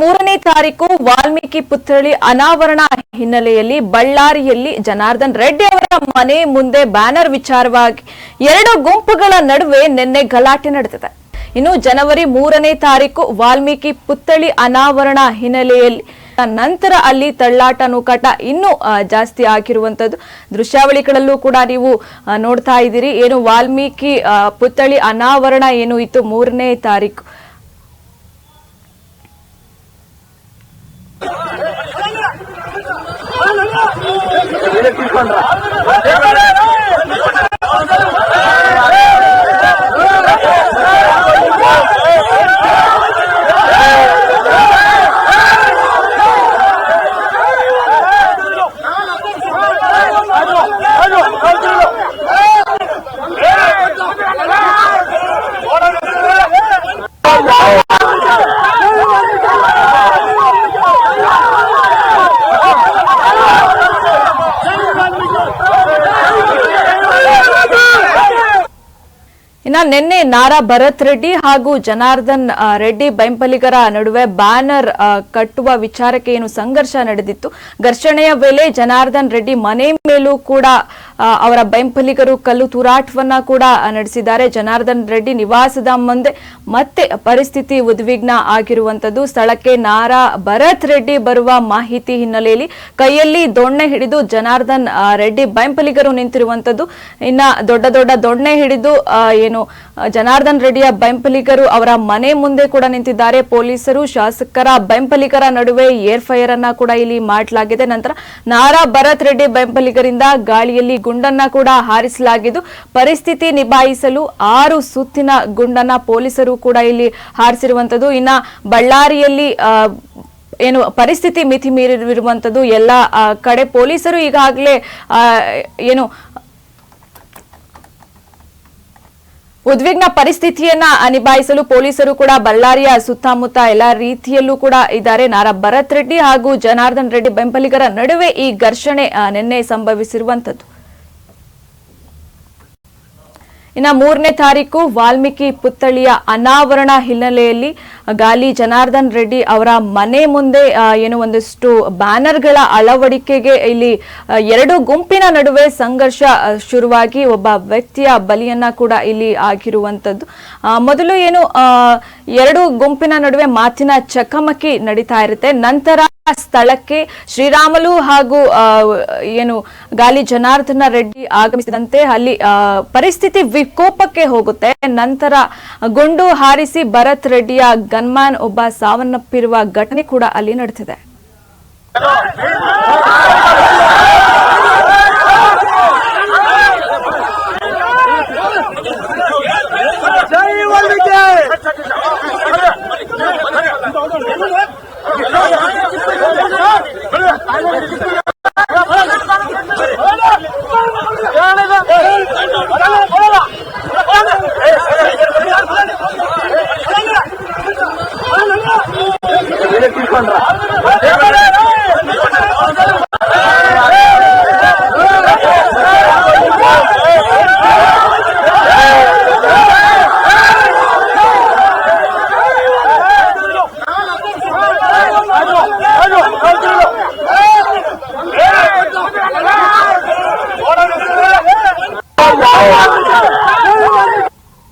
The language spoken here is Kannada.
3ನೇ ತಾರೀಕು ವಾಲ್ಮೀಕಿ ಪುತ್ಥಳಿ ಅನಾವರಣ ಹಿನ್ನೆಲೆಯಲ್ಲಿ ಬಳ್ಳಾರಿಯಲ್ಲಿ ಜನಾರ್ದನ್ ರೆಡ್ಡಿ ಅವರ ಮನೆ ಮುಂದೆ ಬ್ಯಾನರ್ ವಿಚಾರವಾಗಿ ಎರಡು ಗುಂಪುಗಳ ನಡುವೆ ನಿನ್ನೆ ಗಲಾಟೆ ನಡೆದಿದೆ. ಇನ್ನು ಜನವರಿ 3ನೇ ತಾರೀಕು ವಾಲ್ಮೀಕಿ ಪುತ್ಥಳಿ ಅನಾವರಣ ಹಿನ್ನೆಲೆಯಲ್ಲಿ ನಂತರ ಅಲ್ಲಿ ತಳ್ಳಾಟ ನೂಕಾಟ ಇನ್ನೂ ಜಾಸ್ತಿ ಆಗಿರುವಂತದ್ದು ದೃಶ್ಯಾವಳಿಗಳಲ್ಲೂ ಕೂಡ ನೀವು ನೋಡ್ತಾ ಇದ್ದೀರಿ. ಏನು ವಾಲ್ಮೀಕಿ ಪುತ್ಥಳಿ ಅನಾವರಣ ಏನು ಇತ್ತು 3ನೇ ತಾರೀಕು. ನಿನ್ನೆ ನಾರಾ ಭರತ್ ರೆಡ್ಡಿ ಹಾಗೂ ಜನಾರ್ದನ್ ರೆಡ್ಡಿ ಬೆಂಬಲಿಗರ ನಡುವೆ ಬ್ಯಾನರ್ ಕಟ್ಟುವ ವಿಚಾರಕ್ಕೆ ಏನು ಸಂಘರ್ಷ ನಡೆದಿತ್ತು. ಘರ್ಷಣೆಯ ವೇಳೆ ಜನಾರ್ದನ್ ರೆಡ್ಡಿ ಮನೆ ಮೇಲೂ ಕೂಡ ಅವರ ಬೆಂಬಲಿಗರು ಕಲ್ಲು ತೂರಾಟವನ್ನ ಕೂಡ ನಡೆಸಿದ್ದಾರೆ. ಜನಾರ್ದನ್ ರೆಡ್ಡಿ ನಿವಾಸದ ಮುಂದೆ ಮತ್ತೆ ಪರಿಸ್ಥಿತಿ ಉದ್ವಿಗ್ನ ಆಗಿರುವಂತದ್ದು. ಸ್ಥಳಕ್ಕೆ ನಾರಾ ಭರತ್ ರೆಡ್ಡಿ ಬರುವ ಮಾಹಿತಿ ಹಿನ್ನೆಲೆಯಲ್ಲಿ ಕೈಯಲ್ಲಿ ದೊಣ್ಣೆ ಹಿಡಿದು ಜನಾರ್ದನ್ ರೆಡ್ಡಿ ಬೆಂಬಲಿಗರು ನಿಂತಿರುವಂತದ್ದು. ಇನ್ನ ದೊಡ್ಡ ದೊಡ್ಡ ದೊಣ್ಣೆ ಹಿಡಿದು ಏನು ಜನಾರ್ದನ್ ರೆಡ್ಡಿಯ ಬೆಂಬಲಿಗರು ಅವರ ಮನೆ ಮುಂದೆ ಕೂಡ ನಿಂತಿದ್ದಾರೆ. ಪೊಲೀಸರು ಶಾಸಕರ ಬೆಂಬಲಿಗರ ನಡುವೆ ಏರ್ ಫೈರ್ ಅನ್ನ ಕೂಡ ಇಲ್ಲಿ ಮಾಡಲಾಗಿದೆ. ನಂತರ ನಾರಾ ಭರತ್ ರೆಡ್ಡಿ ಬೆಂಬಲಿಗರಿಂದ ಗಾಳಿಯಲ್ಲಿ ಗುಂಡನ್ನ ಕೂಡ ಹಾರಿಸಲಾಗಿದ್ದು ಪರಿಸ್ಥಿತಿ ನಿಭಾಯಿಸಲು 6 ಸುತ್ತಿನ ಗುಂಡನ್ನ ಪೊಲೀಸರು ಕೂಡ ಇಲ್ಲಿ ಹಾರಿಸಿರುವಂತದ್ದು. ಇನ್ನ ಬಳ್ಳಾರಿಯಲ್ಲಿ ಏನು ಪರಿಸ್ಥಿತಿ ಮಿತಿ ಮೀರಿರುವಂತದ್ದು ಎಲ್ಲ ಕಡೆ ಪೊಲೀಸರು ಈಗಾಗಲೇ ಏನು ಉದ್ವಿಗ್ನ ಪರಿಸ್ಥಿತಿಯನ್ನ ನಿಭಾಯಿಸಲು ಪೊಲೀಸರು ಕೂಡ ಬಳ್ಳಾರಿಯ ಸುತ್ತಮುತ್ತ ಎಲ್ಲಾ ರೀತಿಯಲ್ಲೂ ಕೂಡ ಇದ್ದಾರೆ. ನಾರಾ ಭರತ್ ರೆಡ್ಡಿ ಹಾಗೂ ಜನಾರ್ದನ್ ರೆಡ್ಡಿ ಬೆಂಬಲಿಗರ ನಡುವೆ ಈ ಘರ್ಷಣೆ ನಿನ್ನೆ ಸಂಭವಿಸಿರುವಂತದ್ದು. ಇನ್ನು 3ನೇ ತಾರೀಕು ವಾಲ್ಮೀಕಿ ಪುತ್ಥಳಿಯ ಅನಾವರಣ ಹಿನ್ನೆಲೆಯಲ್ಲಿ ಗಾಲಿ ಜನಾರ್ದನ್ ರೆಡ್ಡಿ ಅವರ ಮನೆ ಮುಂದೆ ಏನು ಒಂದಷ್ಟು ಬ್ಯಾನರ್ಗಳ ಅಳವಡಿಕೆಗೆ ಇಲ್ಲಿ ಎರಡು ಗುಂಪಿನ ನಡುವೆ ಸಂಘರ್ಷ ಶುರುವಾಗಿ ಒಬ್ಬ ವ್ಯಕ್ತಿಯ ಬಲಿಯನ್ನ ಕೂಡ ಇಲ್ಲಿ ಆಗಿರುವಂತದ್ದು. ಮೊದಲು ಏನು ಎರಡು ಗುಂಪಿನ ನಡುವೆ ಮಾತಿನ ಚಕಮಕಿ ನಡೀತಾ ಇರುತ್ತೆ. ನಂತರ ಸ್ಥಳಕ್ಕೆ ಶ್ರೀರಾಮುಲು ಹಾಗೂ ಏನು ಗಾಲಿ ಜನಾರ್ದನ ರೆಡ್ಡಿ ಆಗಮಿಸಿದಂತೆ ಅಲ್ಲಿ ಪರಿಸ್ಥಿತಿ ವಿಕೋಪಕ್ಕೆ ಹೋಗುತ್ತೆ. ನಂತರ ಗುಂಡು ಹಾರಿಸಿ ಭರತ್ ರೆಡ್ಡಿಯ ಗನ್ಮ್ಯಾನ್ ಒಬ್ಬ ಸಾವನ್ನಪ್ಪಿರುವ ಘಟನೆ ಕೂಡ ಅಲ್ಲಿ ನಡೆದಿದೆ.